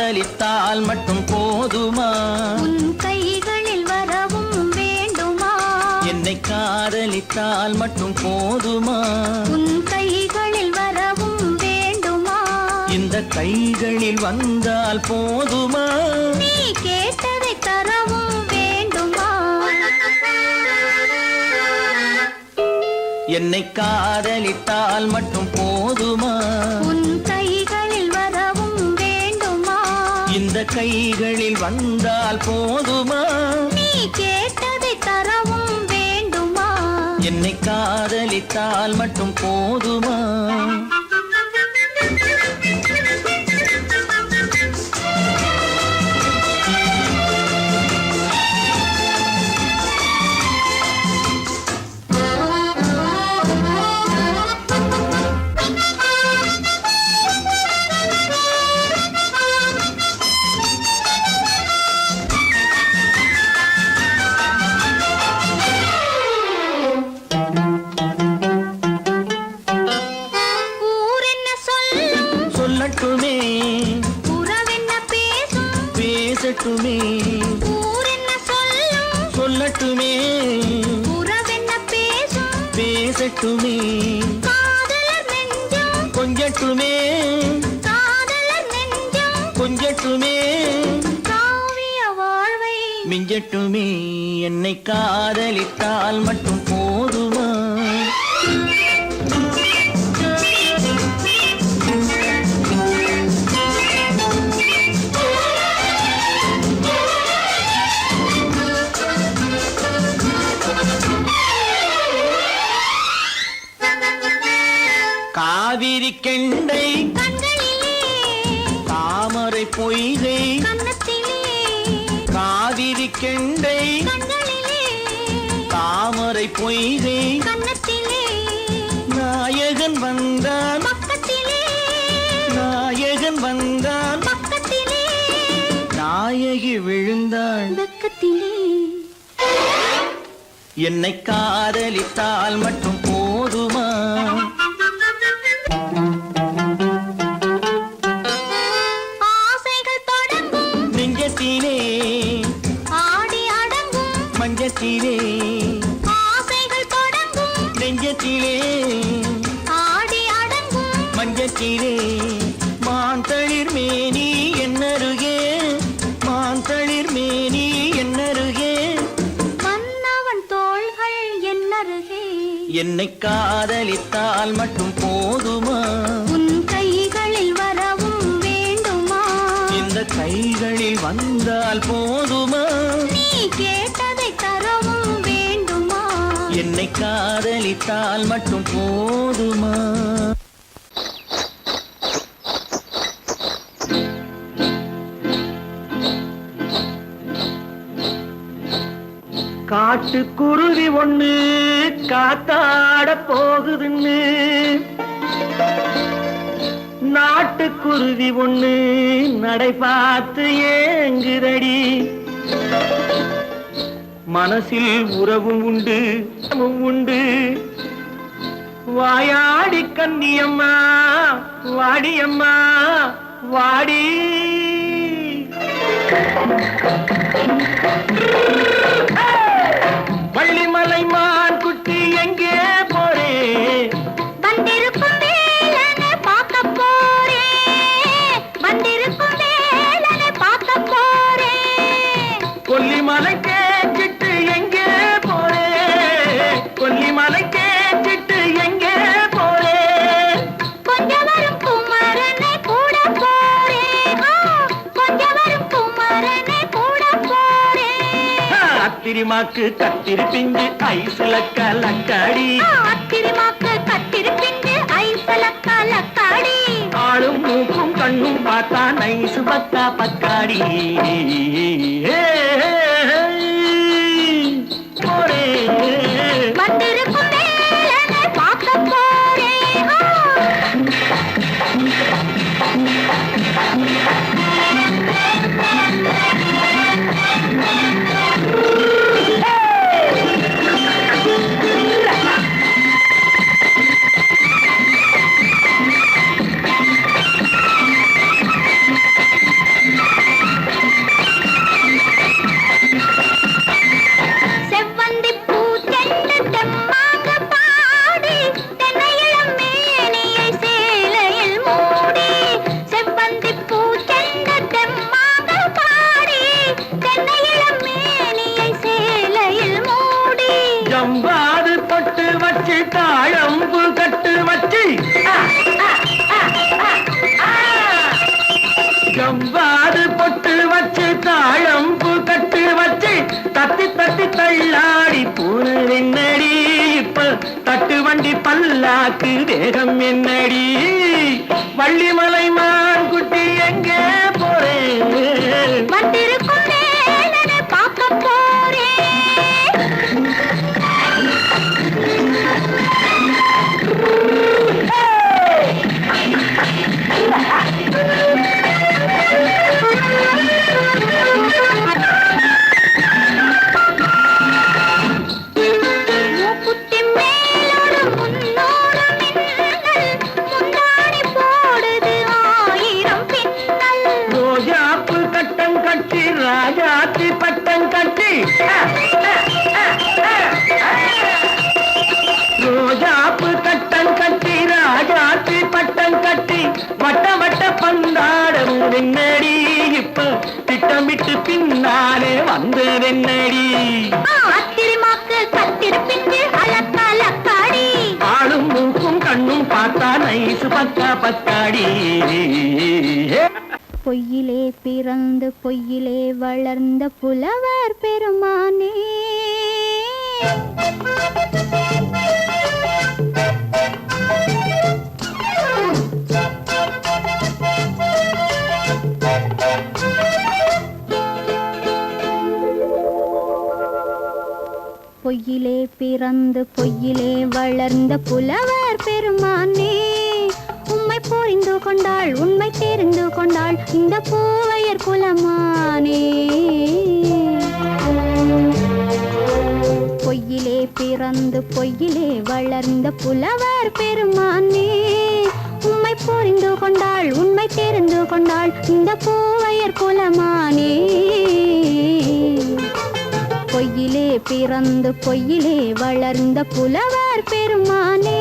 காதலித்தால் மட்டும் போதுமா? உன் கைகளில் வரவும் வேண்டுமா? என்னை காதலித்தால் மட்டும் போதுமா? உன் கைகளில் வரவும் வேண்டுமா? இந்த கைகளில் வந்தால் போதுமா? நீ கேட்டதை தரவும் வேண்டுமா? என்னை காதலித்தால் மட்டும் போதுமா? உன் கைகளில் வரவும் வேண்டுமா? இந்த கைகளில் வந்தால் போதுமா? நீ கேட்டதை தரவும் வேண்டுமா? என்னை காதலித்தால் மட்டும் போதுமா? சொல்லட்டுமே உறவென்ன பேசும் பேசட்டுமே, ஊரென்ன சொல்லும் சொல்லட்டுமே உறவென்ன பேசும் பேசட்டுமே, காதலர் நெஞ்சம் கொஞ்சட்டுமே காதலர் நெஞ்சம் கொஞ்சட்டுமே, காவிய வாழ்வை மிஞ்சட்டுமே. என்னை காதலித்தால் மட்டும் போதுமா? காவிரி கெண்டை கண்களிலே தாமரை பொய்கை கன்னத்திலே காவிரி கெண்டை கண்களிலே தாமரை பொய்கை கன்னத்திலே நாயகன் வந்தான் பக்கத்திலே நாயகன் வந்தான் பக்கத்திலே நாயகி விழுந்தாள் பக்கத்திலே. என்னை காதலித்தால் மட்டும் போதுமா? ஆசைகள் தொடங்கும் நெஞ்சத்திலே ஆடி அடங்கும் மஞ்சத்திலே ஆசைகள் தொடங்கும் நெஞ்சத்திலே ஆடி அடங்கும் மஞ்சத்திலே மாந்தளிர் மேனி என்னருகே மாந்தளிர் மேனி என்னருகே மன்னவன் தோள்கள் என்னருகே. என்னை காதலித்தால் மட்டும் போதுமா? உன் கைகளில் வரவும் வேண்டுமா? இந்த கைகளில் வந்தால் போதுமா? நீ கேட்டதை தரவும் வேண்டுமா? என்னை காதலித்தால் மட்டும் போதுமா? காட்டுக்குருவி ஒண்ணு காத்தாட போகுதுன்னு நாட்டுக்குருவி ஒண்ணு நடை பார்த்து ஏங்குதடி. மனசில் உறவும் உண்டு உண்டு வாயாடி கன்னியம்மா வாடியம்மா வாடி. வள்ளிமலை மான் குட்டி எங்கே போறே? வந்திருக்கும் வேலனை பார்க்க போறேன் வந்திருக்கும் வேலனை பார்க்க போறேன். கொல்லிமலை கேட்டுட்டு எங்கே போறே? கொல்லிமலை கேட்டுட்டு எங்கே போறே? கொஞ்சம் வரும் குமரனை கூட போறேன் கொஞ்சம் வரும் குமரனை கூட போறேன். அத்திரிமாக்கு கத்திரி பிஞ்சு ஐசுல கலக்காடி அத்திரிமாக்கு கத்திரி பிஞ்சு ஐசல கலக்காடி. ஆளும் மூக்கும் கண்ணும் பார்த்தா நைசு பத்தா பக்காடி. போரே வந்திருக்கும் வேலனை பார்க்க போறேன். கவ்வாது பொட்டு வச்சு தாழம்பு கட்டு வச்சு தத்தி தத்தி தள்ளாடி பூனை என்னடி இப்ப தட்டு வண்டி பல்லாக்கு வேகம் என்னடி வள்ளிமலை மான் குட்டி எங்கே போறேன் வந்திருக்கும் வேலனை பார்க்க போறேன் மூக்குத்தி மேலோடு முன்னோடு மின்னல் முந்தாடி போடுது ஆயிரம் பின்னல் ரோஜாப்பு கட்டம் கட்டி ராஜாத்தி பட்டம் கட்டி ரோஜாப்பு கட்டம் கட்டி ராஜாத்தி பட்டம் கட்டி வட்ட வட்ட பந்தாடம் வெண்ணடி இப்ப திட்டமிட்டு பின்னாலே வந்ததென்னடி ஆத்திரமாக்கு கத்திருப்பின்று அலக்காடி ஆளும் மூக்கும் கண்ணும் பார்த்தா நைசு பக்கா பக்காடி பொய்யிலே பிறந்து பொய்யிலே வளர்ந்த புலவர் பெருமானே பொய்யிலே பிறந்து பொய்யிலே வளர்ந்த புலவர் பெருமானே உம்மை புரிந்து கொண்டாள் உண்மை தெரிந்து கொண்டாள் இந்த பூவையர் குலமானே பொய்யிலே பிறந்து பொய்யிலே வளர்ந்த புலவர் பெருமானே உம்மை புரிந்து கொண்டாள் உண்மை தெரிந்து கொண்டாள் இந்த பூவையர் குலமானே பொய்யிலே பிறந்து பொய்யிலே வளர்ந்த புலவர் பெருமானே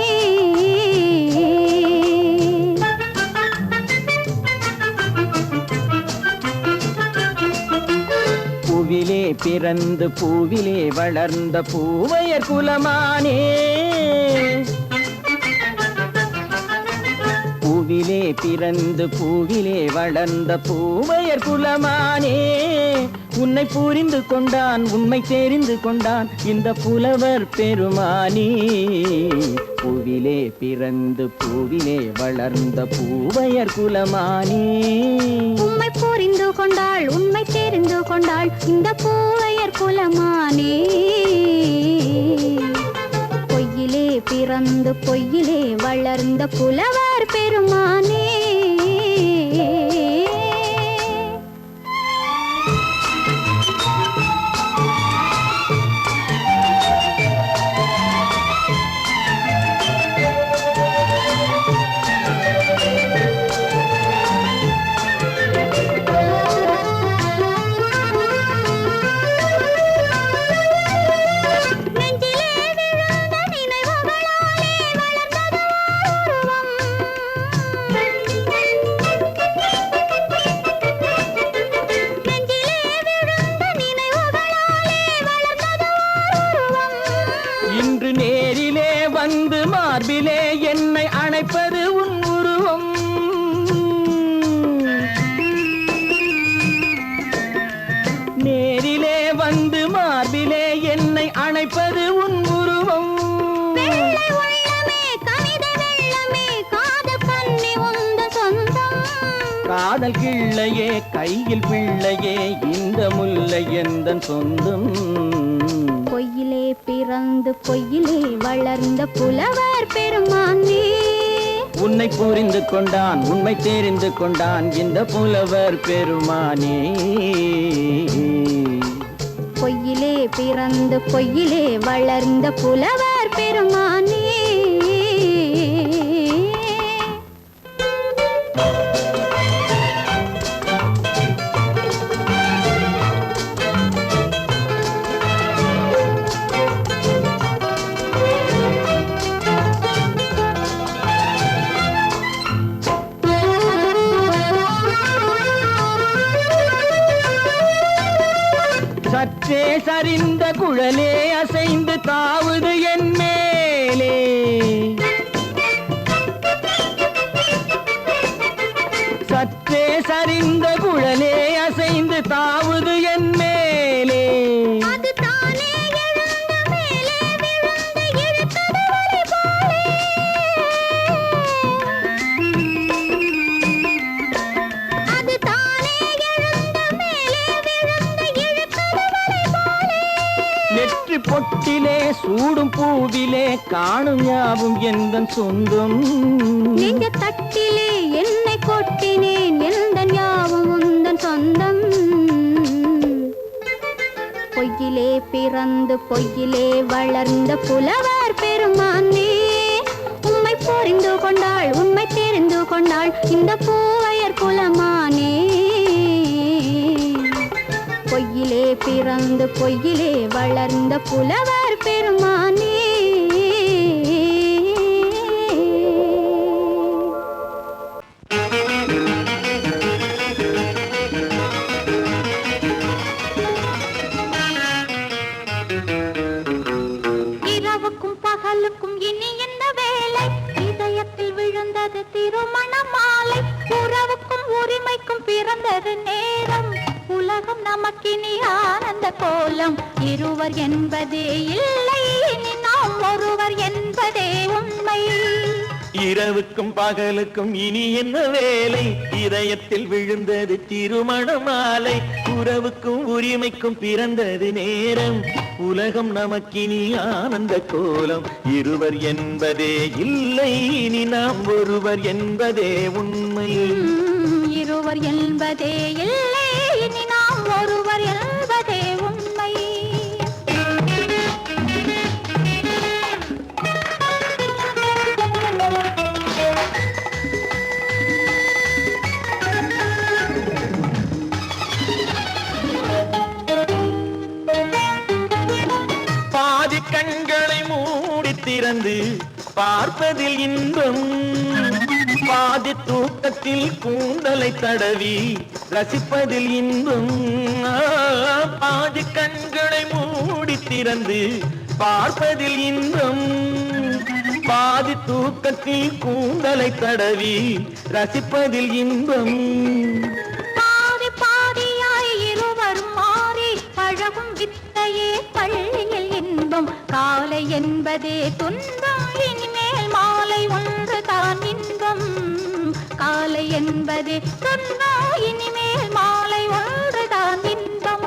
பூவிலே பிறந்து பூவிலே வளர்ந்த பூவையர் குலமானே பூவிலே பிறந்து பூவிலே வளர்ந்த பூவையர் குலமானே உன்னை புரிந்து கொண்டான் உண்மை தெரிந்து கொண்டான் இந்த புலவர் பெருமானே பூவிலே பிறந்து பூவிலே வளர்ந்த பூவையர் குலமானே உம்மை புரிந்து கொண்டாள் உண்மை தெரிந்து கொண்டாள் இந்த பூவையர் குலமானே பொய்யிலே பிறந்து பொய்யிலே வளர்ந்த புலவர் பெருமானே இன்று நேரிலே வந்து மார்பிலே என்னை அணைப்பது உன் உருவம் நேரிலே வந்து மார்பிலே என்னை அணைப்பது உன் உருவம் காதல் கிள்ளையே கையில் பிள்ளையே இந்த முல்லை எந்தன் சொந்தம் பொய்யிலே பிறந்து பொய்யிலே வளர்ந்த புலவர் பெருமானே உன்னை புரிந்து கொண்டான் உண்மை தெரிந்து கொண்டான் இந்த புலவர் பெருமானே பொய்யிலே பிறந்து பொய்யிலே வளர்ந்த புலவர் பெருமானே சற்றே சரிந்த குழலே அசைந்து தாவுது என் மேலே சற்றே சரிந்த குழலே அசைந்து தாவுது என் மேலே. அது தானே எழுந்த மேலே விழுந்து இழுத்தது வலை போலே. அது தானே எழுந்த மேலே விழுந்து இழுத்தது வலை போலே. நெற்றி பொட்டிலே சூடும் பூவிலே காணும் யாவும் எந்தன் சொந்தம். நெஞ்ச தட்டிலே என்னை கொட்டினேன் எந்தன் யாவும் உந்தன் சொந்தம். பொய்யிலே பிறந்து பொய்யிலே வளர்ந்த புலவர் பெருமானே, உம்மை புரிந்து கொண்டாள் உண்மை தெரிந்து கொண்டாள் இந்த பூவையர் குலமானே. பொய்யிலே பிறந்து பொய்யிலே வளர்ந்த புலவர் பெருமானே. இரவுக்கும் பகலுக்கும் இனி என்ன வேலை, இதயத்தில் விழுந்தது திருமண மாலை. உறவுக்கும் உரிமைக்கும் பிறந்தது நேரம், உலகம் நமக்கினி ஆனந்த கோலம். இருவர் என்பதே இல்லை இனி நாம் ஒருவர் என்பதே உண்மை. இரவுக்கும் பகலுக்கும் இனி என்ன வேலை, இதயத்தில் விழுந்தது திருமண மாலை. உறவுக்கும் உரிமைக்கும் பிறந்தது நேரம், உலகம் நமக்கினி ஆனந்த கோலம். இருவர் என்பதே இல்லை இனி நாம் ஒருவர் என்பதே உண்மை. இருவர் என்பதே இல்லை இனி நாம் ஒருவர் என்பதே உண்மை. பாதி கண்களை மூடி திறந்து பார்ப்பதில் இன்பம், பாதி தூக்கத்தில் கூந்தலை தடவி ரசிப்பதில் இன்பம். பாதி கண்களை மூடி திறந்து பார்ப்பதில் இன்பம், பாதி தூக்கத்தில் கூந்தலை தடவி ரசிப்பதில் இன்பம். பாதி பாதியாய் இருவரும் மாறி பழகும் வித்தையே பள்ளியில் இன்பம். காலை என்பதே துன்பம், இனிமேல் மாலை ஒன்று தான் இன்பம். காலை என்பதே துன்பம், இனிமேல் மாலை ஒன்று தான் இன்பம்.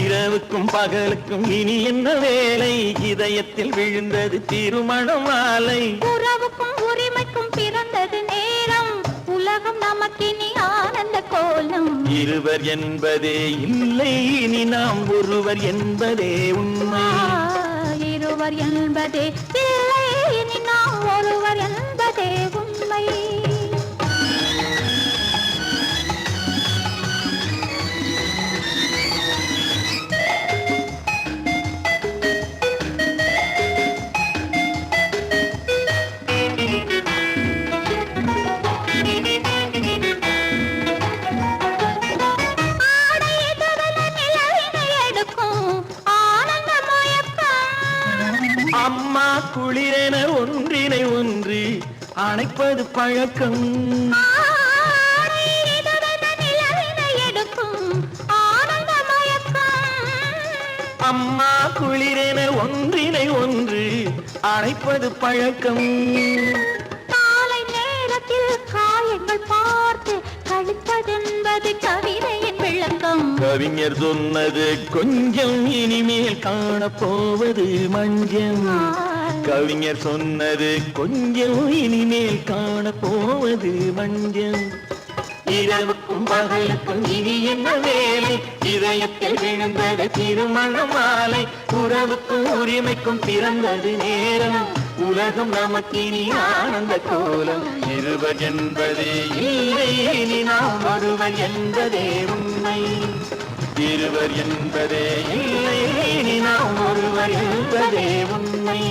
இரவுக்கும் பகலுக்கும் இனி என்ன வேலை, இதயத்தில் விழுந்தது திருமண மாலை. உறவுக்கும் உரிமைக்கும் பிறந்தது நேரம், உலகம் நமக்கினி ஆனந்த கோலம். இருவர் என்பதே இல்லை இனி நாம் ஒருவர் என்பதே உண்மை. இருவர் என்பதே இல்லை இனி நாம் ஒருவர் என்பதே உண்மை. அம்மா குளிரென ஒன்றினை ஒன்று அணைப்பது பழக்கம். அம்மா குளிரென ஒன்றினை ஒன்று அணைப்பது பழக்கம். காலை நேரத்தில் காயங்கள் பார்த்து கழிப்பதென்பது கவிதையின் விளக்கம். கவிஞர் சொன்னது கொஞ்சம் இனிமேல் காணப்போவது மஞ்சள். கவிஞர் சொன்னது கொஞ்சம் இனிமேல் காணப்போவது மஞ்சள். இரவுக்கும் பகலுக்கும் இனி என்ன வேலை, இதயத்தில் விழுந்தது திருமண மாலை. உறவுக்கும் உரிமைக்கும் பிறந்தது நேரம், உலகம் நமக்கினி ஆனந்த கோலம். இருவர் என்பதே இல்லை இனி நாம் ஒருவர் என்பதே உண்மை. இருவர் என்பதே இல்லை இனி நாம் ஒருவர் என்பதே உண்மை.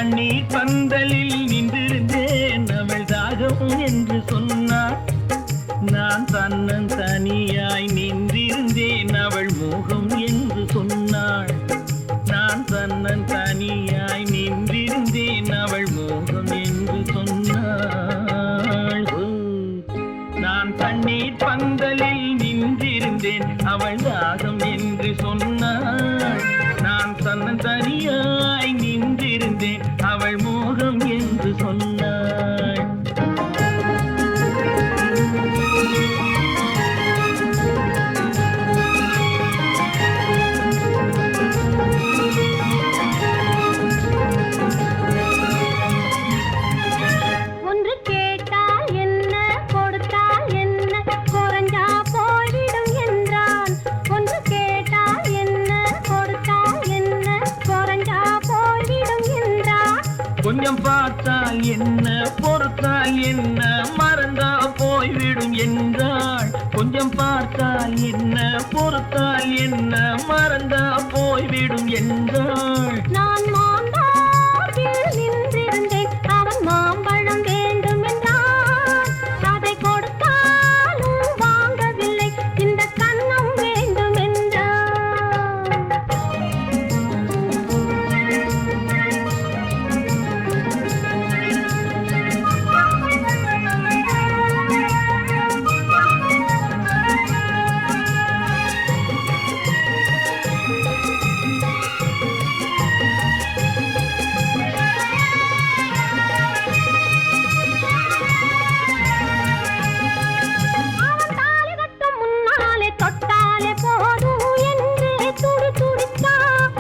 தண்ணீர் பந்தலில் நின்றிருந்தேன் அவள் தாகம் என்று சொன்னாள். நான் தன்னன் தனியாய் நின்றிருந்தேன் அவள் மோகம் என்று சொன்னாள். நான் தன்னன் தனியாய் நின்றிருந்தேன் அவள் மோகம் என்று சொன்னாள். நான் தண்ணீர் பந்தலில் நின்றிருந்தேன் அவள் தாகம் என்று சொன்னாள். நான் தன்னன் தனியாய் நின்றிருந்தேன் அவள் மோகம் என்று சொன்னாள். ஒன்று கேட்டால் என்ன கொடுத்தால் என்ன குறைஞ்சா போய்விடும் என்றான். ஒன்று கேட்டால் என்ன கொடுத்தால் என்ன குறைஞ்சா போய்விடும் என்றான். கொஞ்சம் பார்த்தால் என்ன பொறுத்தால் என்ன மறந்தா போய்விடும் என்றாள். கொஞ்சம் பார்த்தால் என்ன பொறுத்தால் என்ன மறந்தா போய்விடும் என்றாள். நான் மாந்தாப்பில் நின்றிருந்தேன் அவன் மாம்பழம் வேண்டும் என்றான். அதை கொடுத்தாலும் வாங்கவில்லை இந்த கன்னம் வேண்டும் என்றான். அவன் தாலி கட்டும் முன்னாலே தொட்டாலே போதும் என்று துடி துடித்தான்.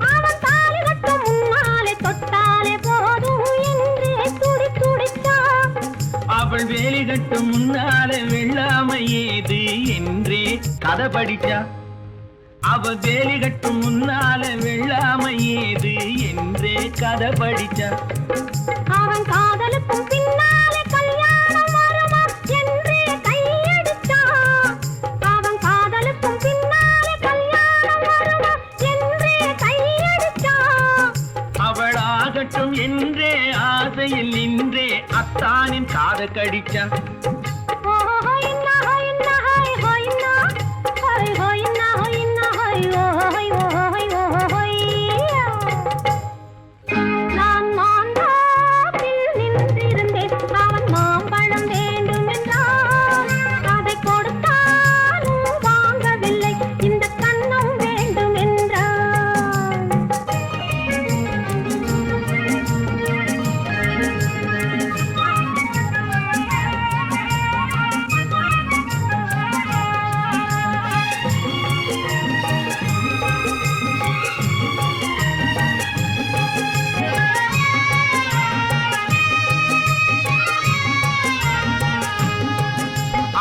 அவன் தாலி கட்டும் முன்னாலே தொட்டாலே போதும் என்று துடி துடித்தான். அவள் வேலி கட்டும் முன்னாலே வெள்ளாமை ஏது என்றே கதை படிச்சா. அவள் வேலி கட்டும் முன்னாலே வெள்ளாமை ஏது என்றே கதை படிச்சா. அவன் காதலுக்கும் பின்னாலே கல்யாணம் வருமா என்று கையடித்தான். அவன் காதலுக்கும் பின்னாலே கல்யாணம் வருமா என்று கையடித்தான். அவள் ஆகட்டும் என்றே ஆசையில் நின்றே அத்தானின் காதை கடிச்சா. நான் மாந்தாப்பில் நின்றிருந்தேன் அவன் மாம்பழம் வேண்டும் என்றான். அதை கொடுத்தாலும் வாங்கவில்லை இந்த கன்னம் வேண்டும் என்றான்.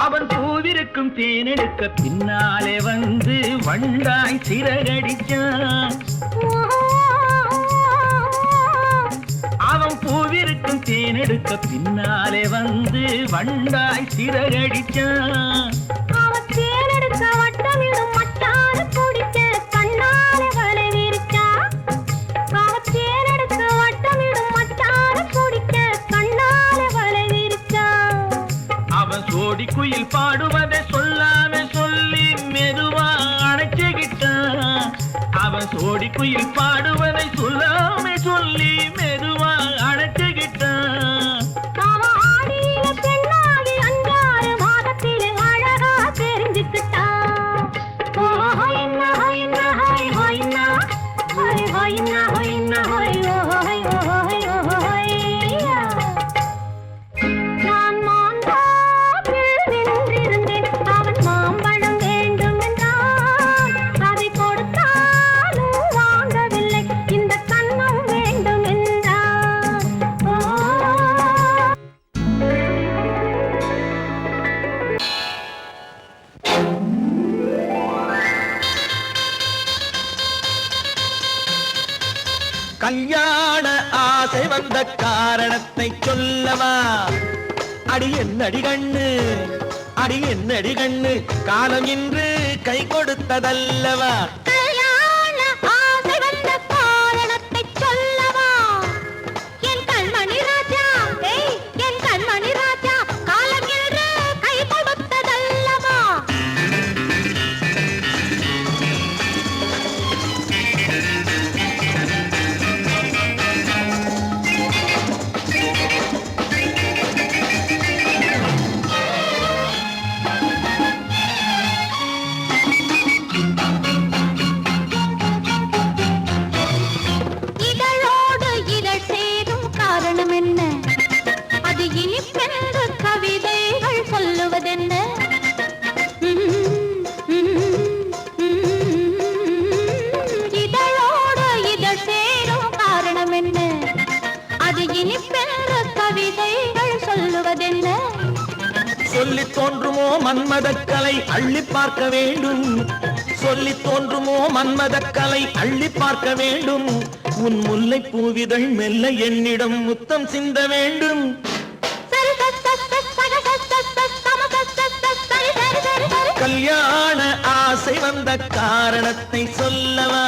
அவன் பூவிருக்கும் தேனெடுக்க பின்னாலே வந்து வண்டாய் சிறகடிச்சான். அவன் பூவிருக்கும் தேனெடுக்க பின்னாலே வந்து வண்டாய் சிறகடிச்சான். அவன் தேனெடுக்க வட்டமிடும் மட்டாறு குடிக்க கண்ணாலே வலை விரிச்சான். அவன் தேனெடுக்க வட்டமிடும் மட்டாறு குடிக்க கண்ணாலே வலை விரிச்சான். அவன் சோடி குயில் பாடுவதை சொல்லாம சொல்லி மெதுவா அணைச்சுக்கிட்டான். அவன் சோடி குயில் பாடுவதை சொல்லாம சொல்லி மெதுவா அணைச்சுக்கிட்டான். அவன் ஆடியில பெண்ணாகி 5-6 மாதத்திலே அழகா தெரிஞ்சுக்கிட்டான். ஹொய்னா ஹொய்னா ஹொய் ஹொய்னா ஹொய் ஹொய்னா ஹொய்னா ஹொய் ஹொய் ஹொய் ஹொய்யா. நான் மாந்தாப்பில் நின்றிருந்தேன் அவன் மாம்பழம் வேண்டும் என்றான். அதை கொடுத்தாலும் வாங்கவில்லை இந்த கன்னம் வேண்டும் என்றான். கல்யாண ஆசை வந்த காரணத்தை சொல்லவா? அடி என்னடி கண்ணு, அடி என்னடி கண்ணு, காலம் இன்று கை கொடுத்ததல்லவா? கல்யாண ஆசை சொல்லி தோன்றுமோ மன்மதக்கலை அள்ளி பார்க்க வேண்டும், சொல்லி தோன்றுமோ மன்மதக்கலை அள்ளி பார்க்க வேண்டும். உன் முல்லை பூவிதழ் மெல்ல என்னிடம் முத்தம் சிந்த வேண்டும். கல்யாண ஆசை வந்த காரணத்தை சொல்லவா?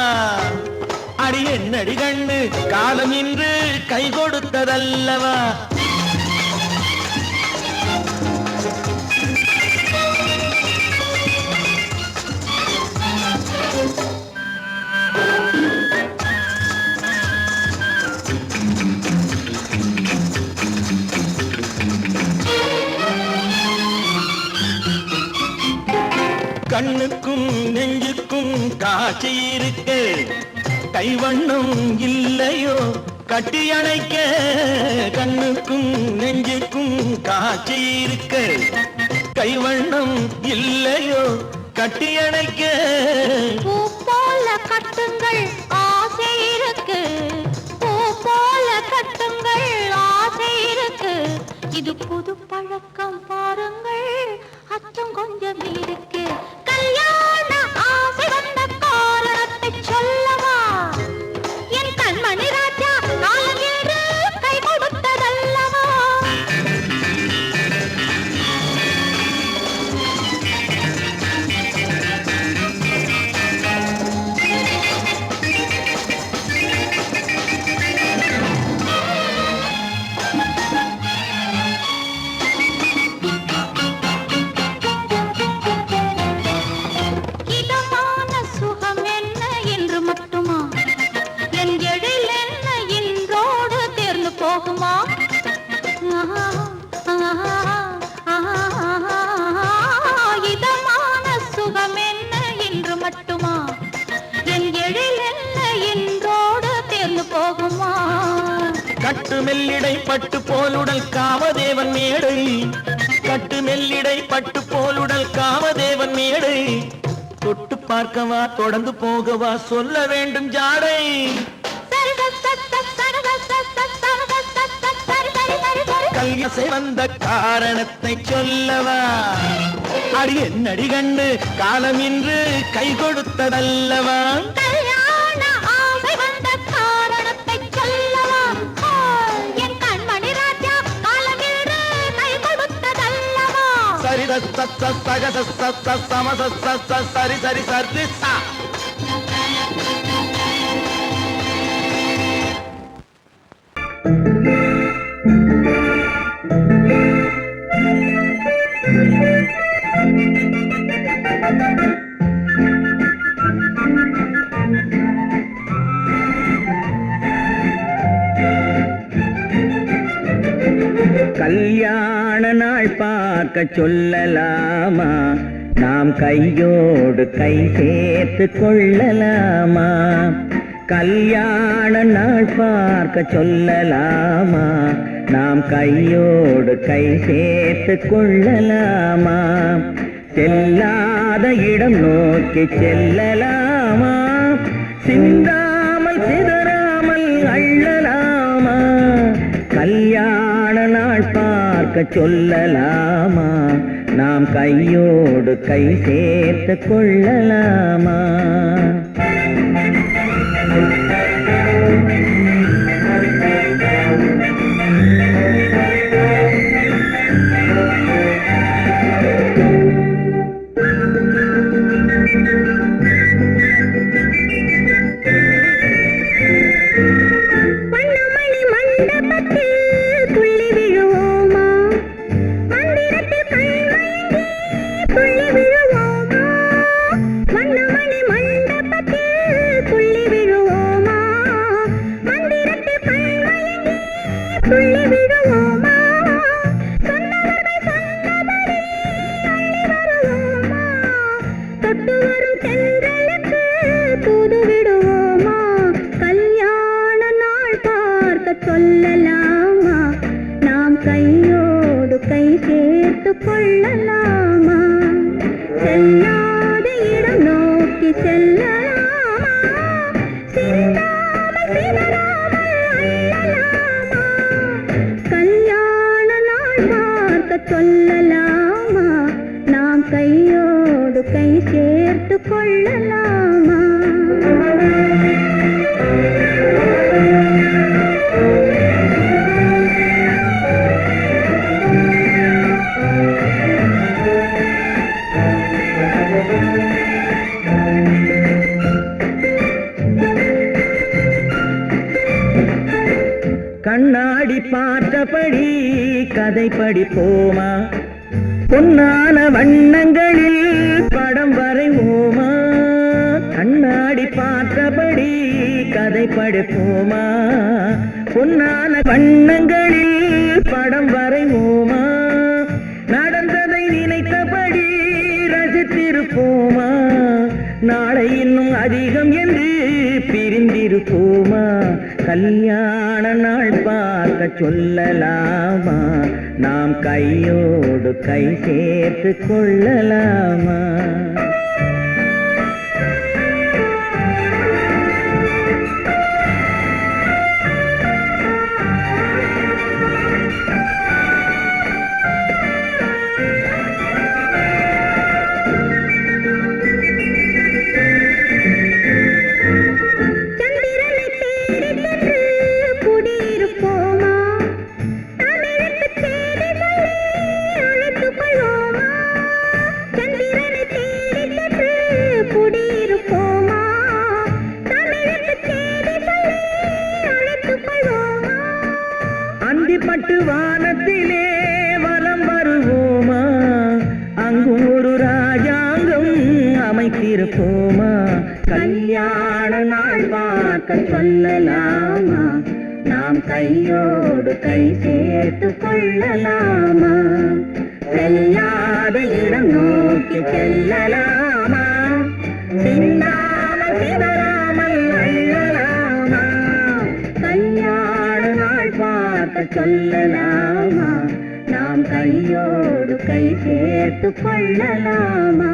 அடி என்னடி கண்ணு காலம் இன்று கை கொடுத்ததல்லவா? கண்ணுக்கும் நெஞ்சுக்கும் காட்சி இருக்கு, கைவண்ணம் இல்லையோ கட்டி அணைக்க. கண்ணுக்கும் நெஞ்சுக்கும் காட்சி இருக்கு, கைவண்ணம் இல்லையோ கட்டி அணைக்க. பூ போல கட்டுங்கள் ஆசை இருக்கு, பூ போல கட்டுங்கள் ஆசை இருக்கு. இது புது பழக்கம் பாருங்கள், அச்சம் கொஞ்சம் இருக்கு. கல்யாண ஆசை வந்த காரணத்தை சொல்லவா? என் கண்மணி ராஜா காலம் என்று கை கொடுத்ததல்லவா? இதமான சுகம் என்ன என்று மட்டுமா? என் எழில் என்ன என்றோடு தேர்ந்து போகுமா? கட்டு மெல்லிடை பட்டு போலுடல் காமதேவன் மேடை, கட்டு மெல்லிடை பட்டு போலுடல் காமதேவன் மேடை. தொட்டு பார்க்கவா தொடர்ந்து போகவா சொல்ல வேண்டும் ஜாடை. கல்யாசை வந்த காரணத்தை சொல்லவா? அடி என்னடி கண்டு காலம் இன்று கை கொடுத்ததல்லவா? கல்யாண ஆசை வந்த காரணத்தை சொல்லவா? என் கண்மணி ராஜா காலம் என்று கை கொடுத்ததல்லவா? சரி சம சரி சரி சரி சா. கல்யாண நாள் பார்க்க சொல்லலாமா? நாம் கையோடு கை சேர்த்து கொள்ளலாமா? கல்யாண நாள் பார்க்க சொல்லலாமா? நாம் கையோடு கை சேர்த்து கொள்ளலாமா? செல்லாத இடம் நோக்கி செல்லலாமா? சிந்தாமல் சிதறாமல் அள்ளலாமா? கல்யாண நாள் பார்க்க சொல்லலாமா? நாம் கையோடு கை சேர்த்து கொள்ளலாமா? சொல்லலாமா? நாம் கையோடு கை சேர்த்து கொள்ளலாமா? செல்லாத இடம் நோக்கி செல்லலாமா? சிந்தாமல் சிதறாமல் அள்ளலாமா? கல்யாண நாள் பார்க்க சொல்லலாமா? கை சேர்த்து கொள்ளலாமா? கண்ணாடி பார்த்தபடி கதை படிப்போமா? பொன்னான வண்ணங்களில் படம் வரைவோமா? கண்ணாடி பார்த்தபடி கதை படிப்போமா? பொன்னான வண்ணங்களில் படம் வரைவோமா? நடந்ததை நினைத்தபடி ரசித்திருப்போமா? நாளை இன்னும் அதிகம் என்று பிரிந்திருப்போமா? கல்யாண நாள் பார்க்க சொல்லலாமா? நாம் கையோடு கை சேர்த்து கொள்ளலாமா? பட்டு வானத்திலே வலம் வருவோமா? அங்கும் ஒரு ராஜாங்கம் அமைத்திருப்போமா? கல்யாண நாள் பார்க்க சொல்லலாமா? நாம் கையோடு கை சேர்த்து கொள்ளலாமா? செல்லாத இடம் நோக்கி செல்லலாமா? சின்னாமல் சிதறாமல் அள்ளலாமா? கல்யாண நாள் பார்க்க சொல்லலாமா? நாம் கையோடு கை சேர்த்து கொள்ளலாமா?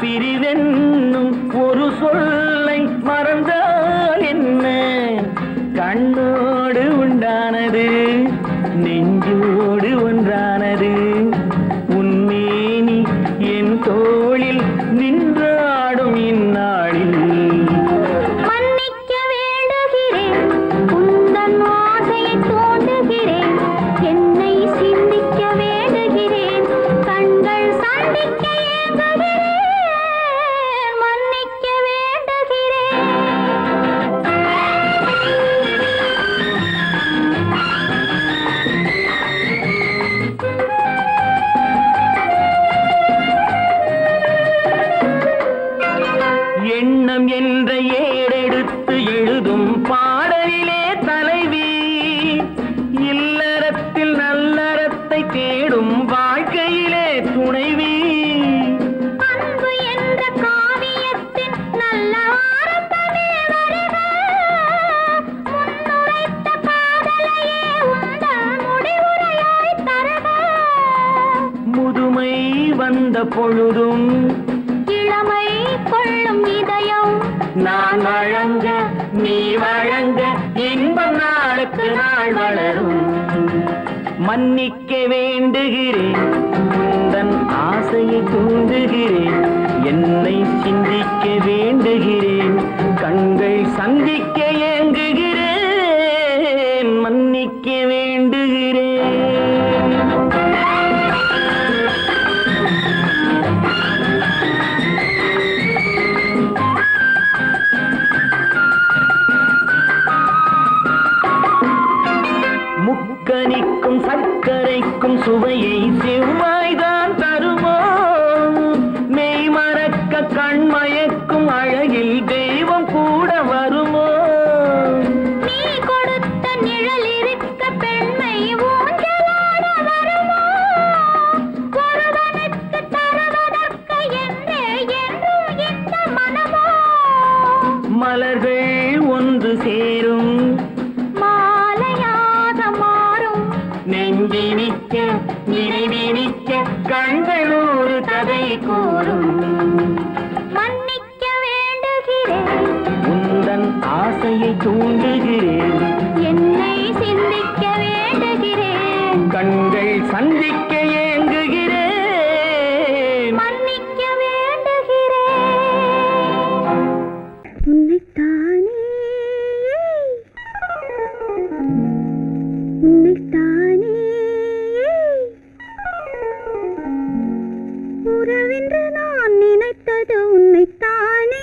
பிரிவென்னும் ஒரு சொல்லை மறந்தால் என்ன? கண்ணோடு உண்டானது நெஞ்சோடு ஒன்றானது. உன்மேனி என் தோளில் நின்றாடும் இந்நாளில் மன்னிக்க வேண்டுகிறேன், உந்தன் ஆசையை தோண்டுகிறேன், என்னை சிந்திக்க வேண்டுகிறேன், கண்கள் சந்திக்க ஏங்குகிறேன், மன்னிக்க வேண்டுகிறேன். எண்ணம் என்ற ஏடெடுத்து எழுதும் பாடலிலே தலைவி, இல்லறத்தில் நல்லறத்தை தேடும் வாழ்க்கையிலே துணைவி. அன்பு என்ற காவியத்தின் நல்ல ஆரம்பமே வருக, முன்னுரைத்த காதலையே உந்தன் முடிவுரையாய் தருக. முதுமை வந்த பொழுதும் இளமை கொள்ளும் இதயம் நான் வழங்க நீ வழங்க இன்பம் நாளுக்கு நாள் வளரும். மன்னிக்க வேண்டுகிறேன் உந்தன் ஆசையை தூண்டுகிறேன் என்னை சிந்திக்க வேண்டுகிறேன் கண்கள் சந்திக்க ஏங்குகிறேன் மன்னிக்க வேண்டுகிறேன் முக்கனிக்கும் சர்க்கரைக்கும் சுவையை செவ்வாய்தான் தருமோ மெய் மறக்க கண்மயக்கும் அழகில் தெய்வம் கூட வருமோ நீ கொடுத்த நிழல் இருக்க பெண்மை ஊஞ்சலாட வருமோ ஒருவனுக்கு தருவதற்கு என்றே என்றும் இந்த மனமோ மலர்கள் ஒன்று சேரும் நெஞ்சினிக்க நினைவினிக்க கண்கள் ஒரு கதை கூறும் மன்னிக்க வேண்டுகிறேன் உந்தன் ஆசையை தூண்டுகிறேன் என்னை சிந்திக்க வேண்டுகிறேன் கண்கள் சந்திக்க ஏங்குகிறேன் மன்னிக்க வேண்டுகிறேன் உன்னைத்தானே உன்னைத்தானே உறவென்று நான் நினைத்தது உன்னைத்தானே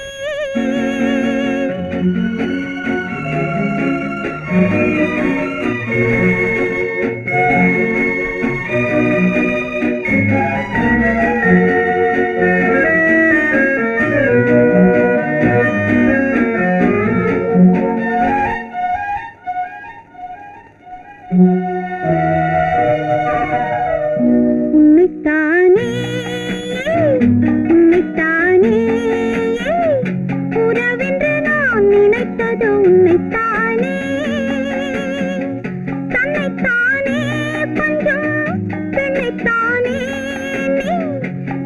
உன்னைத்தானே உன்னைத்தானே உறவென்று நான் நினைத்தது உன்னைத்தானே தன்னைத்தானே பஞ்சம் பெண்ணைத்தானே நீ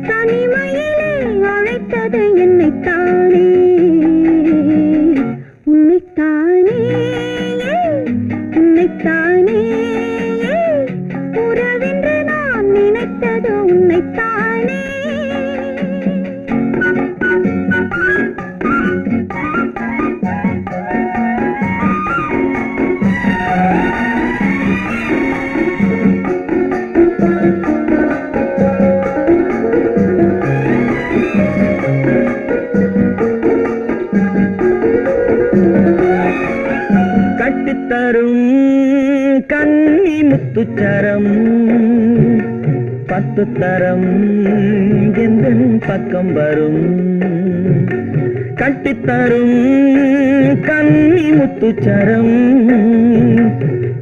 தனிமையிலே அழைத்தது என்னைத்தானே உன்னைத்தானே உன்னைத்தானே உறவென்று நான் நினைத்தது உன்னைத்தானே கட்டித்தரும் கன்னி முத்துச்சரம் 10 தரம் எந்தன் பக்கம் வரும் கட்டித்தரும் கன்னி முத்துச்சரம்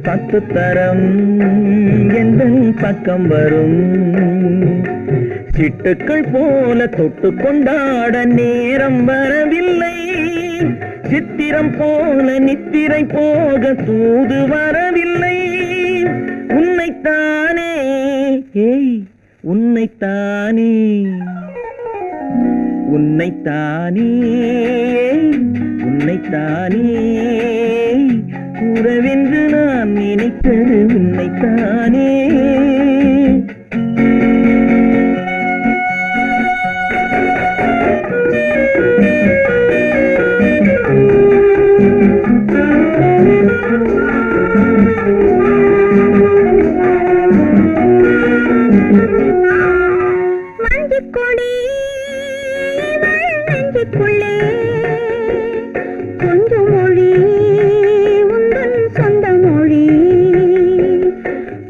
10 தரம் எந்தன் பக்கம் வரும் சிட்டுக்கள் போல தொட்டு கொண்டாட நேரம் வரவில்லை சித்திரம் போல நித்திரை போக தூது வரவில்லை உன்னைத்தானே ஏய் உன்னைத்தானே உன்னைத்தானே உன்னைத்தானே உறவென்று நான் நினைத்தது உன்னைத்தானே மஞ்சக்கொடி நெஞ்சுக்குள்ளே கொஞ்சம் மொழி உந்தன் சொந்த மொழி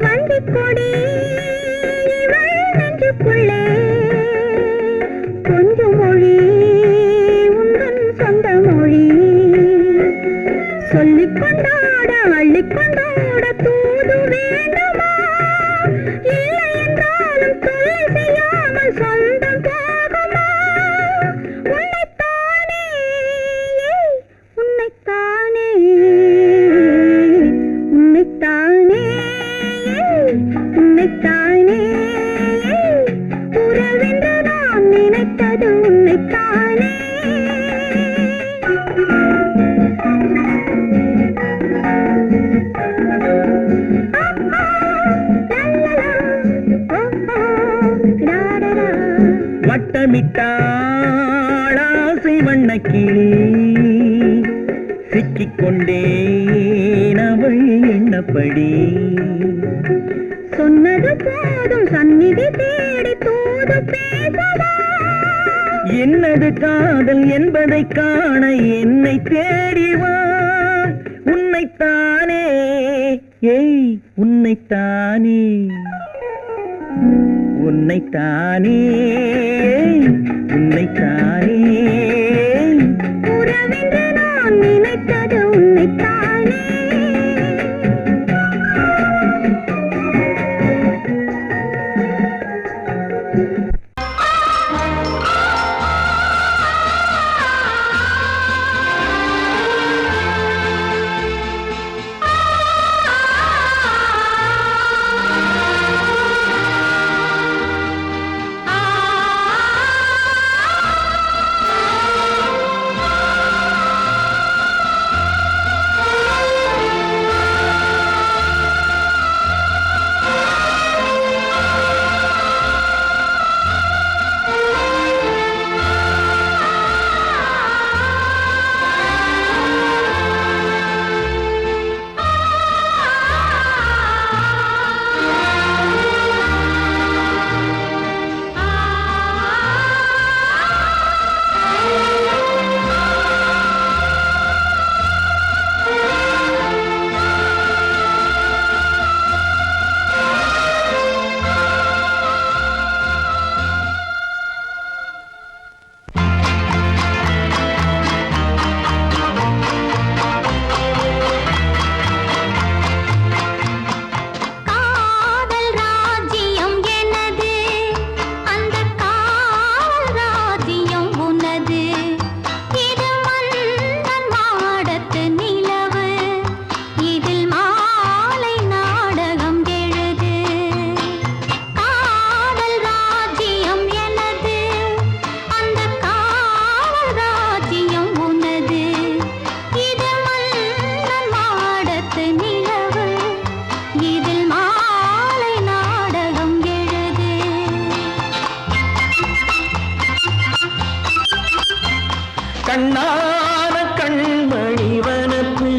மஞ்சக்கொடி நெஞ்சுக்குள்ளே கொஞ்சம் மொழி உந்தன் சொந்த மொழி சொல்லிக் கொண்டாட அள்ளிக்கொண்டாட தூது வேண்டுமா இல்லை என்றாலும் தொல்லை செய்யாமல் சொந்தம் போகுமா உன்னைத்தானே உன்னைத்தானே உன்னைத்தானே உன்னைத்தானே உறவென்று நான் நினைத்தது உன்னைத்தானே முத்தமிட்டாள் ஆசை வண்ணக்கிளி சிக்கிக்கொண்டேன் அவள் எண்ணப்படி சொன்னது போதும் சந்நிதி தேடி தூது பேசவா என்னது காதல் என்பதை காண என்னை தேடிவா உன்னைத்தானே ஏய் உன்னைத்தானே உன்னைத்தானே ஏய் உன்னைத்தானே உறவென்று நான் நினைத்தது உன்னைத்தானே கண்ணான கண்மணி வனப்பு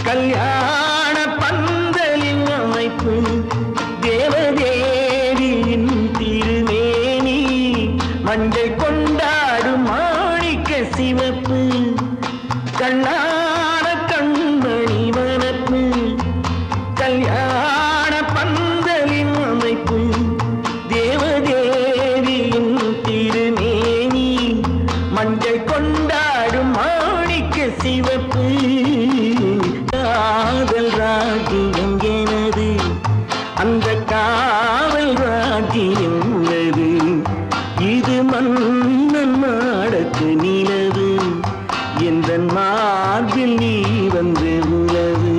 கல்யாண பந்தலின் அமைப்பு தேவதேவியின் திருமேனி மஞ்சள் கொண்டாடும் மாணிக்க சிவப்பு கண்ணான கண்மணி வனப்பு கல்யாண பந்தலின் அமைப்பு தேவதேவியின் திருமேனி மஞ்சள் கொண்டாடும் மாணிக்க சிவப்பு காதல் ராஜ்யம் எனது அந்த காவல் ராஜ்யம் உள்ளது இது மன்னன் மாடத்து நிலவு எந்த மார்பில் நீ வந்து உலவு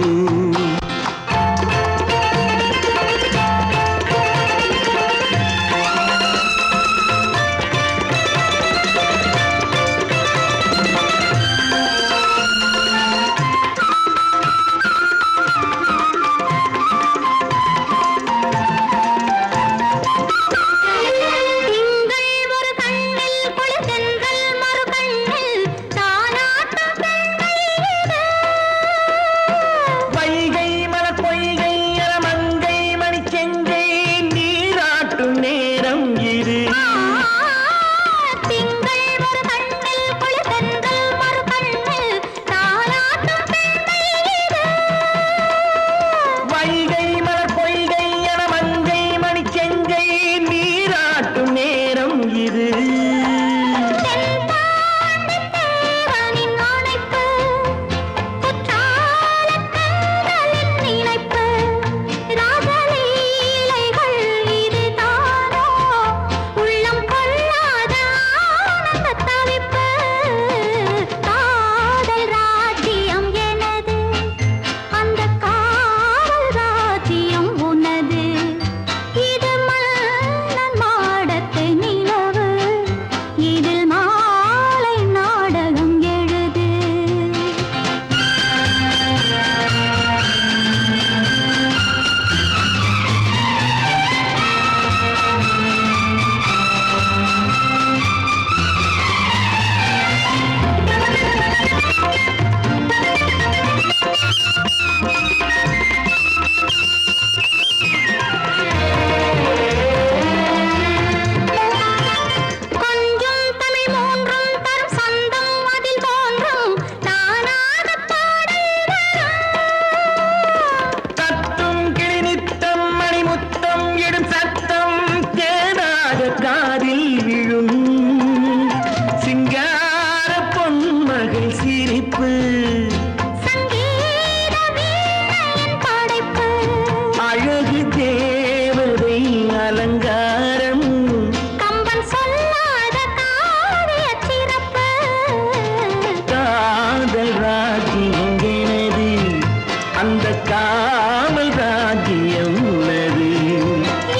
காமல் ராஜ்யம் உள்ளது.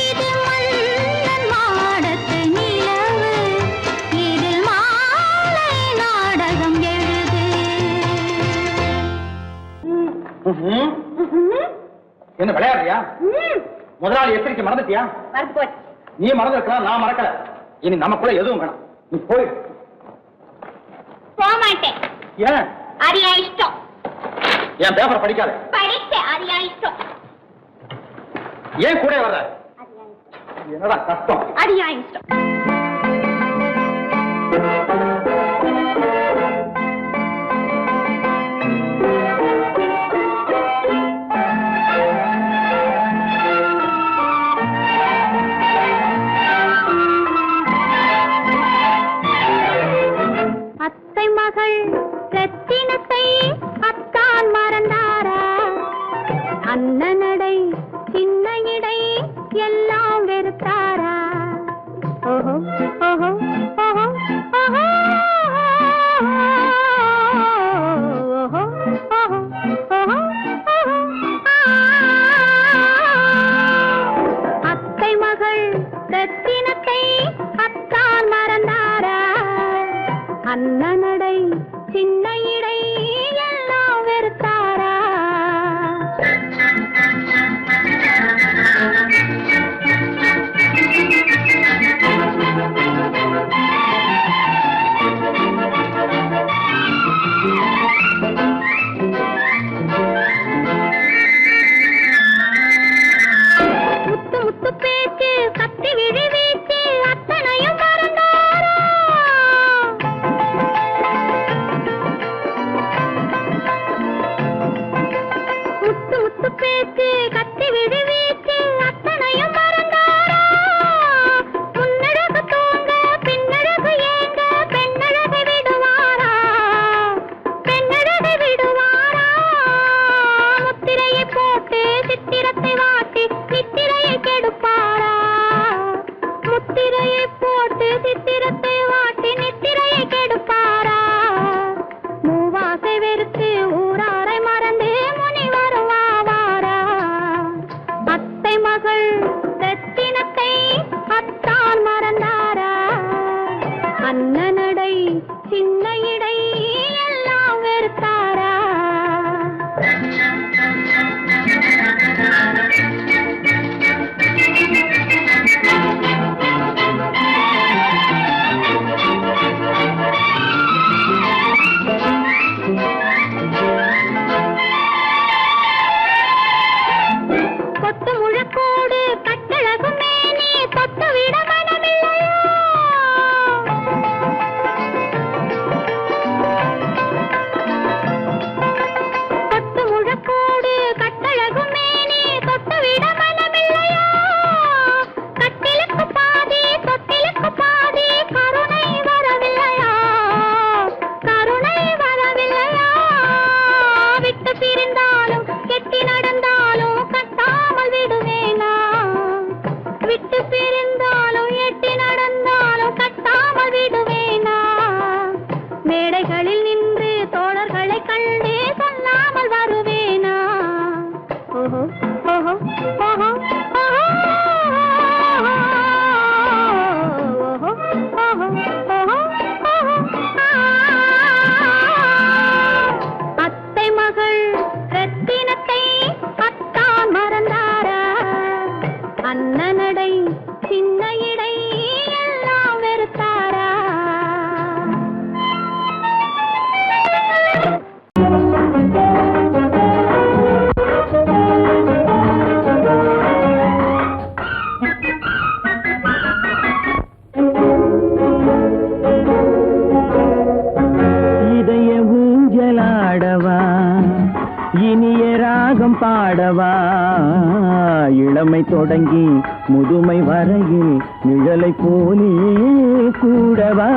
இது மன்னன் மாடத்து நிலவு, இதில் மாலை நாடகம் எழுது. என்ன விளையாடுறியா? முதலாளி எச்சரிக்கை மறந்துட்டியா? மறந்து போச்சு. நீ மறந்துருக்கலாம், நான் மறக்கல. இனி நமக்குள்ள எதுவும் வேணாம், நீ போய். போக மாட்டேன். ஏன்? அது என் இஷ்டம். என் பேப்பர் படிக்காத. படித்தேன், அது என் இஷ்டம். ஏன் கூட வர்ற? என்னடா கஷ்டம்? அது என் இஷ்டம். அத்தை மகள் ரத்தினத்தை அத்தான் மறந்தாரா? அண்ணனடை சின்ன இடை எல்லாம் வெறுத்தாரா? ஓஹோ ஓஹோ ஓஹோ ஓஹோ ஓஹோ ஓஹோ ஓஹோ. அத்தை மகள் ரத்தினத்தை அத்தான் மறந்தாரா? அண்ணனடை சின்ன இடை எல்லாம் வெறுத்தாரா? முத்து முத்து பேச்சு கத்தி விழி வீச்சு அத்தனையும் மறந்தாரா? முத்து முத்து பேச்சு கத்தி விழி வீச்சு அத்தனையும் மறந்தாரா? முன்னழகு தூங்க பின்னழகு ஏங்க பெண்ணழகை விடுவாரா? பெண்ணழகை விடுவாரா? முத்திரையை போட்டு சித்திரத்தை வாட்டி நித்திரையை கெடுப்பாரா? முத்திரையை போட்டு சித்திரத்தை வாட்டி நித்திரையை கெடுப்பாரா? மூவாசை வெறுத்து ஊராரை மறந்து முனி வருவாரா? அத்தை மகள் ரத்தினத்தை அத்தான் மறந்தாரா? அண்ணனடை சின்ன இடை எல்லாம் வெறுத்தாரா? கொத்து முழக்கோடு கட்டழகு மேனி தொட்டு விட மனமில்லையோ? கொத்து முழக்கோடு கட்டழகு மேனி தொட்டு விட மனமில்லையோ? கட்டிலுக்கு பாதி தொட்டிலுக்கு பாதி கருணை வரவில்லையா? கருணை வரவில்லையா? விட்டு பிரிந்தாலும் கெட்டி நடந்தாலும் கட்டாமல் விடுவேனா? விட்டு பிரிந்தாலும் எட்டி நடந்தாலும் கட்டாமல் விடுவேனா? மேடைகளில் நின்று தோழர்களை கண்டு சொல்லாமல் வருவேனா? ஓஹோ ஓஹோ ஓஹோ ஓஹோ ஓஹோ ஓஹோ ஓஹோ ஓஹோ. அத்தை மகள் ரத்தினத்தை அத்தான் மறந்தாரா? அண்ணனடை சின்ன இடை எல்லாம் வெறுத்தாரா? இதய ஊஞ்சலாடவா, இனிய ராகம் பாடவா, இளமை தொடங்கி முதுமை வரையில் நிழலை போலே கூடவா.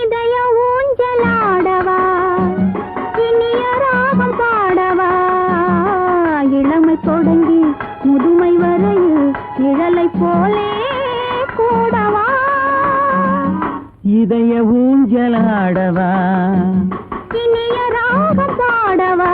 இதய ஊஞ்சலாடவா, இனிய ராகம் பாடவா, இளமை தொடங்கி முதுமை வரையில் நிழலை போலே கூடவா. இதய ஊஞ்சலாடவா, இனிய ராகம் பாடவா.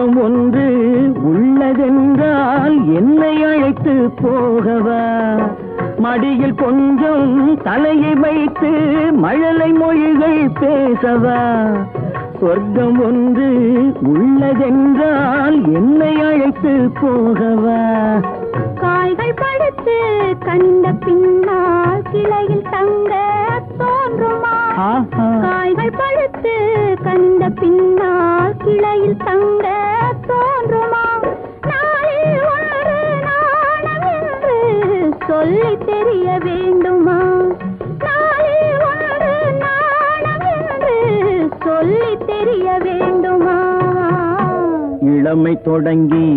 சொர்க்கம் ஒன்று உள்ளதென்றால் என்னை அழைத்து போகவா மடியில் கொஞ்சம் தலையை வைத்து மழலை மொழிகள் பேசவா சொர்க்கம் ஒன்று உள்ளதென்றால் என்னை அழைத்து போகவா காய்கள் படுத்து கண்ட பின்னால் கிளையில் தங்க தோன்றுமா காய்கள் படுத்து கண்ட பின்னால் கிளையில் தங்க தோன்றுமா நாளில் ஒரு நாணம் என்று சொல்லி தெரிய வேண்டுமா நாளில் ஒரு நாணம் என்று சொல்லி தெரிய வேண்டுமா இளமை தொடங்கி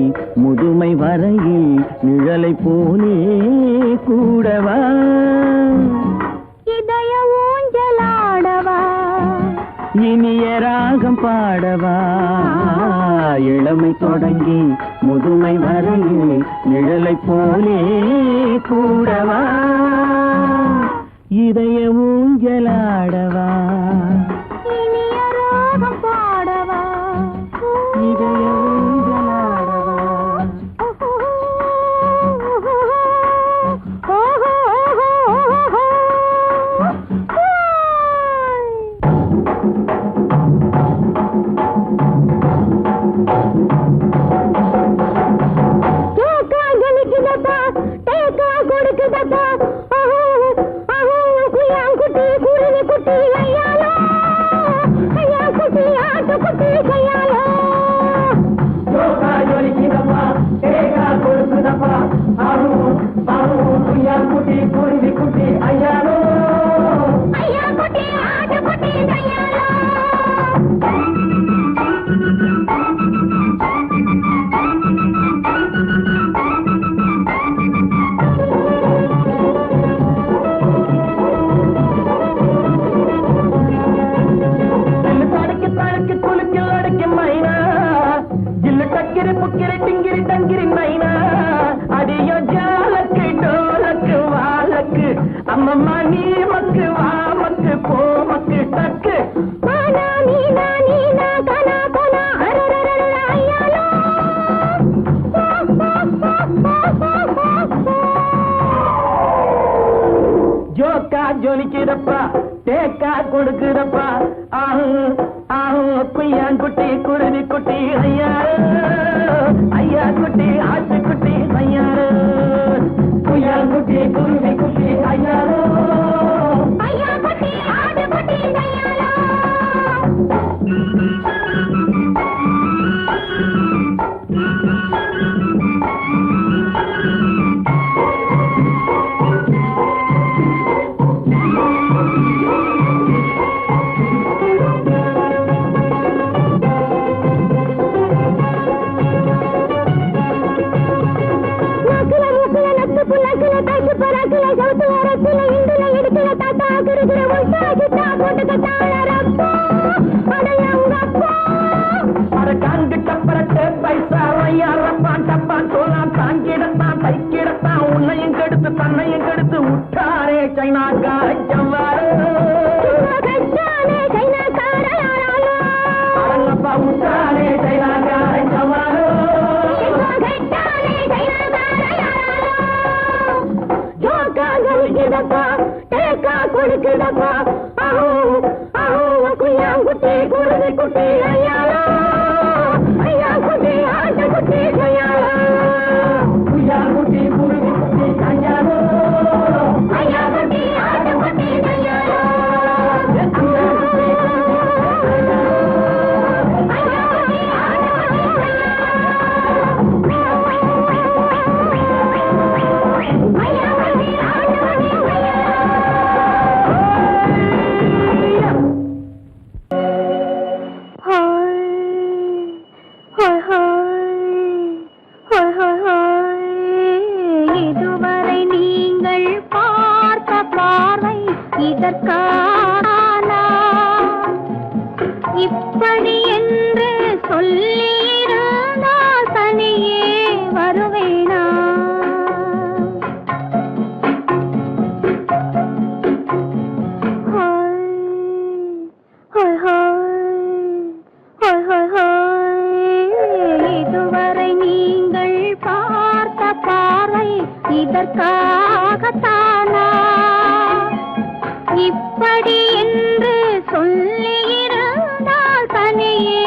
முதுமை வரையில் நிழலை போலே கூடவா இதய ஊஞ்சலாடவா இனிய ராகம் பாடவா இளமை தொடங்கி முதுமை வரையில் நிழலை போலே கூடவா இதய ஊஞ்சலாடவா இனிய ராகம் பாடவா இதய அம்மம்மா நீ மக்கு வா மக்கு போ மக்கு டக்கு மானா நீனா நீனா கனா கனா அரரரர ஐயாலோ ஜோக்கா ஜொலிக்குதப்பா தேக்கா கொடுக்குதப்பா ஆஹு ஆஹு குய்யாங்குட்டி குருவி குட்டி ஐயாரு ஐயா குட்டி ஆட்டு குட்டி ஐயாரு குய்யாங்குட்டி குருவி குட்டி ஐயாரு ஐயா குட்டி ஆடு குட்டி ஐயாலோ உன்னையும் கெடுத்து தன்னையும் கெடுத்து உட்டாரே சைனாக்கா அடங்கப்பா உட்டாரே சைனாக்கா கொடுக்குதப்பா ஆஹோ ஆஹோ குய்யாங்குட்டி குருவி குட்டி ஐயாலோ ஐயா குட்டி ஆட்டு குட்டி ஐயாலோ குய்யாங்குட்டி குருவி குட்டி ஐயாலோ ஐயா குட்டி ஆட்டு குட்டி ஐயாலோ இதுவரை நீங்கள் பார்த்த பார்வை இதற்கான இப்படி என்று சொல்லியிருந்தால் தனியே வருவேனா இதற்காகத்தானா இப்படி என்று சொல்லியிருந்தால் தனியே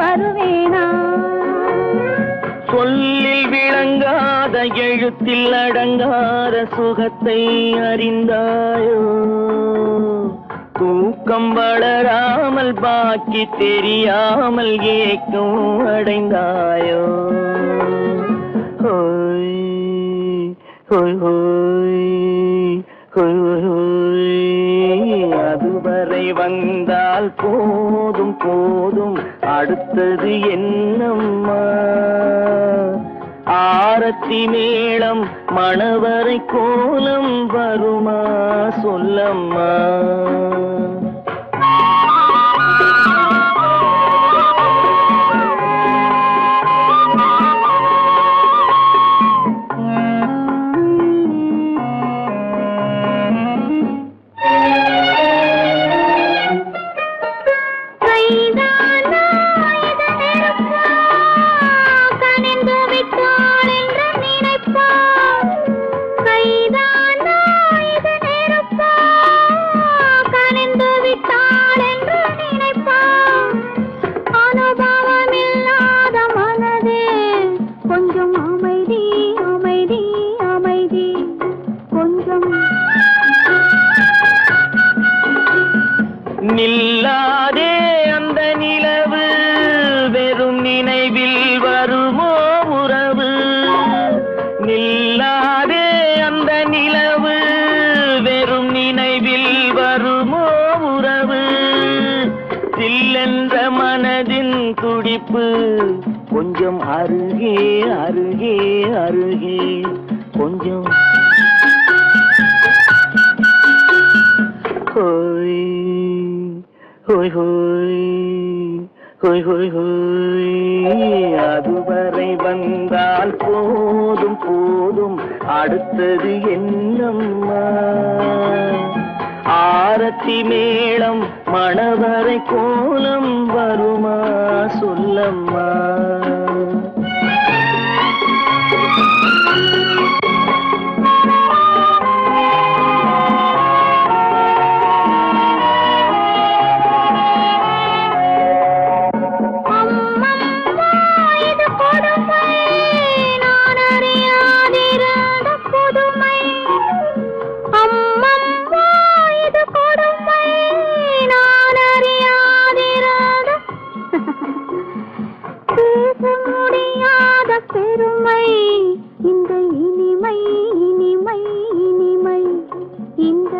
வருவேனா? சொல்லில் விளங்காத எழுத்தில் அடங்காத சுகத்தை அறிந்தாயோ? தூக்கம் வளராமல் பாக்கி தெரியாமல் ஏக்கம் அடைந்தாயோ? ஹோய் ஹோய் ஹோய் ஹோய் ஹோய். அதுவரை வந்தால் போதும் போதும், அடுத்தது என்னம்மா? ஆரத்தி மேளம் மணவரை கோலம் வருமா சொல்லம்மா? நில்லாதே அந்த நிலவு, வெறும் நினைவில் வருமோ உறவு? நில்லாதே அந்த நிலவு, வெறும் நினைவில் வருமோ உறவு? சில்லென்ற மனதின் துடிப்பு கொஞ்சம் அருகே அருகே அருகே கொஞ்சம். ஹோய் ஹோய் ஹோய் ஹோய் ஹோய் ஹோய். அதுவரை வந்தால் போதும் போதும், அடுத்தது என்னம்மா? ஆரத்தி மேளம் மணவரை கோலம் வருமா சொல்லம்மா? பெருமை இந்த இனிமை இனிமை இனிமை இந்த.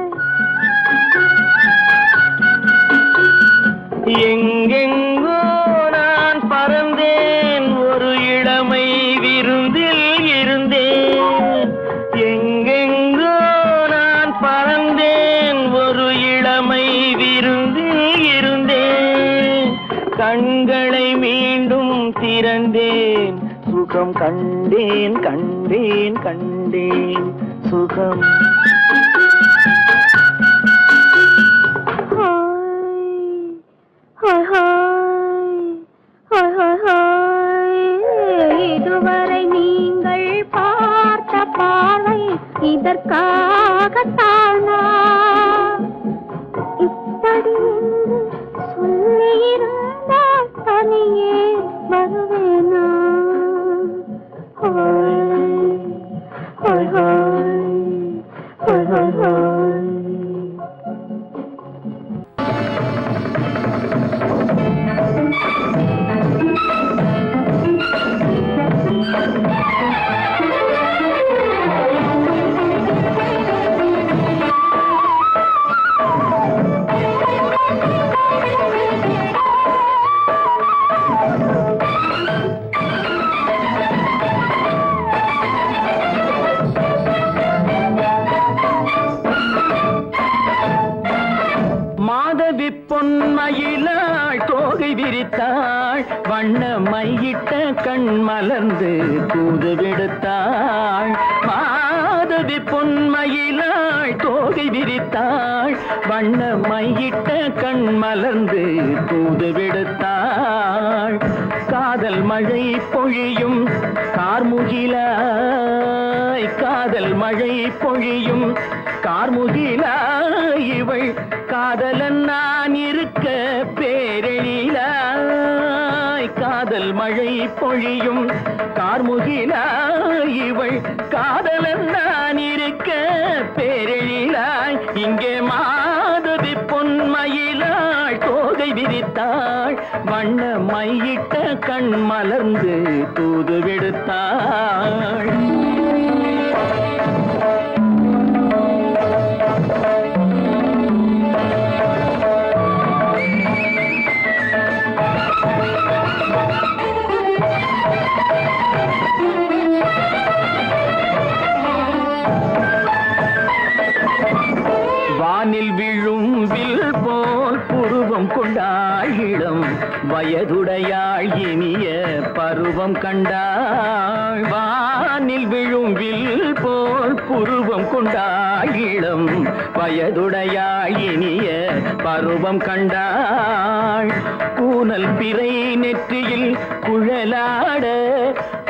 எங்கெங்கோ நான் பறந்தேன், ஒரு இளமை விருந்தில் இருந்தேன். எங்கெங்கோ நான் பறந்தேன், ஒரு இளமை விருந்தில் இருந்தேன். கண்களை மீண்டும் திறந்தேன், சுகம் கண்டேன் கண்டேன் கண்டேன் சுகம். இதுவரை நீங்கள் பார்த்த பார்வை இதற்காகத்தானா இப்படி சொல்லியிருந்தால் தனியே வருவேனா? பொன்மயிலாள் தோகை விரித்தாள், வண்ண மையிட்ட கண் மலர்ந்து தூது விடுத்தாள். மாதவி பொன்மயிலாள் தோகை விரித்தாள், வண்ண மையிட்ட கண் மலர்ந்து தூது விடுத்தாள். காதல் மழை பொழியும் கார்முகிலாய், காதல் மழை பொழியும் கார்முகிலா இவள் காதலன் நான் இருக்க பேரெழிலாய். காதல் மழை பொழியும் கார்முகிலா இவள் காதலன் நான் இருக்க பேரெழிலாய். இங்கே மாதவி பொன்மயிலாள் தோகை விரித்தாள், வண்ண மையிட்ட கண் மலர்ந்து தூது விடுத்தாள். வானில் விழும் வில் போல் புருவம் கொண்டாள் இளம் வயதுடையாள் இனிய பருவம் கண்டாள். வானில் விழும் வில் போல் புருவம் கொண்டாள் இளம் வயதுடையாள் இனிய பருவம் கண்டாள். கூனல் பிறை நெற்றியில் குழலாட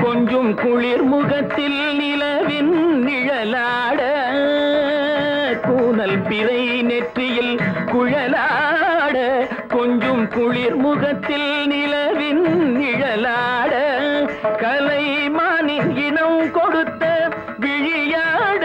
கொஞ்சம் குளிர் முகத்தில் நிலவின் நிழலாட. கூனல் பிறை நெற்றியில் குழலாட கொஞ்சம் குளிர் முகத்தில் நிலவின் நிழலாட. கலைமானின் இனம் கொடுத்த விழியாட.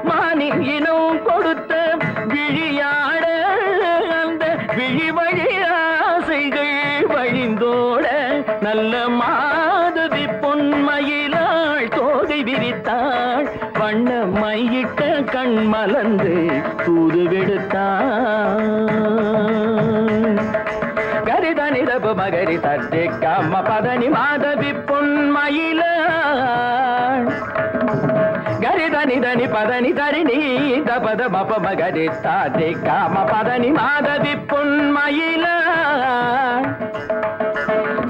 மானின் இனம் கொடுத்த விழியாட. அந்த விழி வழி ஆசைகள் வழிந்தோட நல்ல மாதவி பொன்மயிலாள் தோகை விரித்தாள், வண்ண மையிட்ட கண் மலர்ந்து தூது விடுத்தாள். கரிதனி தபு மகரி தட்டி கம்ம பதனி மாதவி பொன்மயிலாள். கரிதனி தனி பதனி தரிணி தபத மப மகரி தாட்டி காம பதனி மாதவி பொன்மயிலாள்.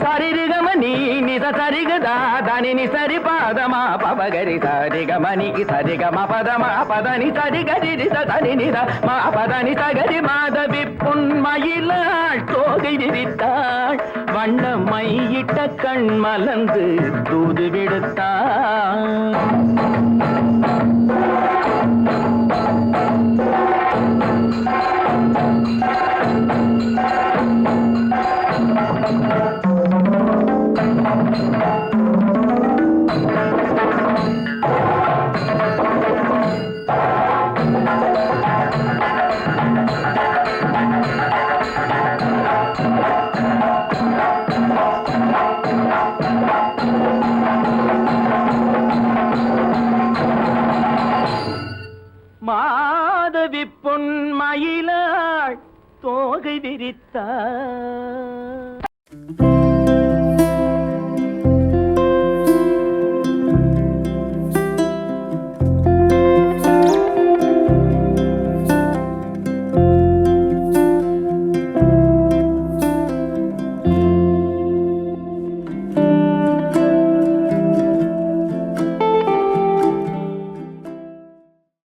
சரிகமணி நித சரிகதா தனி நி சரி பாதமா பவகரி சரிகமணி சரிகம பதமா பதனி சரிகரி தனி நித மா பதனி சகரி மாதவி பொன்மயிலாள் தோகை விரித்தாள், வண்ண மையிட்ட கண் மலர்ந்து தூது விடுத்தாள். மாதவி பொன்மயிலாள் தோகை விரித்தாள்.